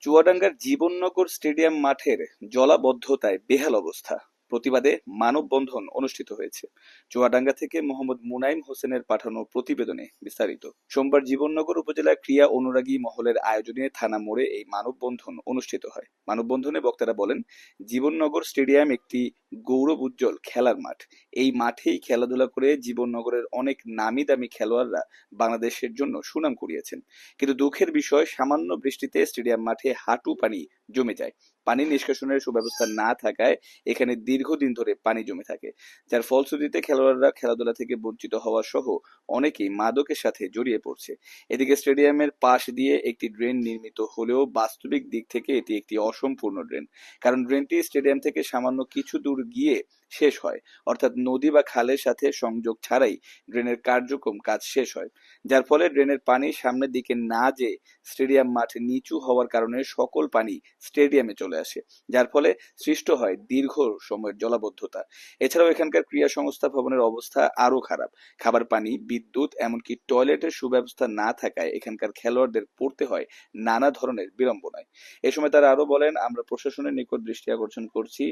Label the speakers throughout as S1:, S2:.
S1: চুয়াডাঙ্গার জীবননগর স্টেডিয়াম মাঠের জলাবদ্ধতায় বেহাল অবস্থা। প্রতিবাদে মানববন্ধন অনুষ্ঠিত হয়েছে। চুয়াডাঙ্গা থেকে মোহাম্মদ মুনাইম হোসেনের পাঠানো প্রতিবেদনে বিস্তারিত। সোমবার জীবননগর উপজেলা ক্রীড়া অনুরাগী মহলের আয়োজনে থানা মোড়ে এই মানববন্ধন অনুষ্ঠিত হয়। মানববন্ধনে বক্তারা বলেন, জীবননগর স্টেডিয়াম একটি গৌরব উজ্জ্বল খেলার মাঠ। এই মাঠেই খেলাধুলা করে জীবননগরের অনেক নামি দামি খেলোয়াড়রা বাংলাদেশের জন্য সুনাম কুড়িয়েছেন। কিন্তু দুঃখের বিষয়, সামান্য বৃষ্টিতে স্টেডিয়াম মাঠে হাঁটু পানি জমে যায়। পানি নিষ্কাশনের সুব্যবস্থা না থাকায় এখানে দীর্ঘদিন ধরে পানি জমে থাকে, যার ফলশ্রুতিতে খেলোয়াড়রা খেলাধুলা থেকে বঞ্চিত হওয়া সহ অনেকেই মাদকের সাথে জড়িয়ে পড়ছে। এদিকে স্টেডিয়ামের পাশ দিয়ে একটি ড্রেন নির্মিত হলেও বাস্তবিক দিক থেকে এটি একটি অসম্পূর্ণ ড্রেন। কারণ ড্রেনটি স্টেডিয়াম থেকে সামান্য কিছু দূর গিয়ে শেষ হয়, অর্থাৎ নদী বা খালের সাথে সংযোগ ছাড়াই ড্রেনের কার্যক্রম কাজ শেষ হয়। যার ফলে ড্রেনের পানি সামনের দিকে না যেয়ে স্টেডিয়াম মাঠ নিচু হওয়ার কারণে সকল পানি স্টেডিয়ামে চলে আসে, যার ফলে সৃষ্ট হয় দীর্ঘ সময়ের জলাবদ্ধতা। এছাড়াও এখানকার ক্রীড়া সংস্থা ভবনের অবস্থা আরো খারাপ। খাবার পানি, বিদ্যুৎ, এমনকি টয়লেটের সুব্যবস্থা না থাকায় এখানকার খেলোয়াড়দের পড়তে হয় নানা ধরনের বিড়ম্বনায়। এ সময় তারা আরো বলেন, আমরা প্রশাসনের নিকট দৃষ্টি আকর্ষণ করছি,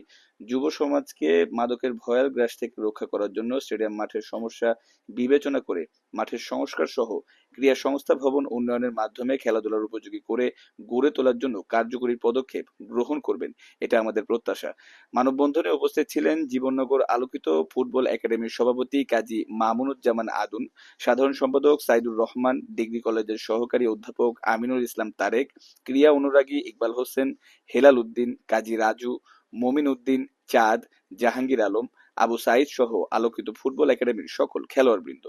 S1: যুব সমাজকে মাদকের ভয়াল গ্রাস থেকে রক্ষা করার জন্য স্টেডিয়াম মাঠের সমস্যা বিবেচনা করে মাঠের সংস্কার সহ ক্রীড়া সংস্থা ভবন উন্নয়নের মাধ্যমে খেলাধুলার উপযোগী করে গড়ে তোলার জন্য কার্যকরী পদক্ষেপ গ্রহণ করবেন, এটা আমাদের প্রত্যাশা। মানববন্ধনে উপস্থিত ছিলেন জীবননগর আলোকিত ফুটবল একাডেমির সভাপতি কাজী মামুনুজ্জামান আদুন, সাধারণ সম্পাদক সাইদুর রহমান, ডিগ্রি কলেজের সহকারী অধ্যাপক আমিনুল ইসলাম তারেক, ক্রীড়া অনুরাগী ইকবাল হোসেন, হেলাল উদ্দিন, কাজী রাজু, মমিন উদ্দিন, চাঁদ, জাহাঙ্গীর আলম, আবু সাইদ সহ আলোকিত ফুটবল একাডেমির সকল খেলোয়াড়বৃন্দ।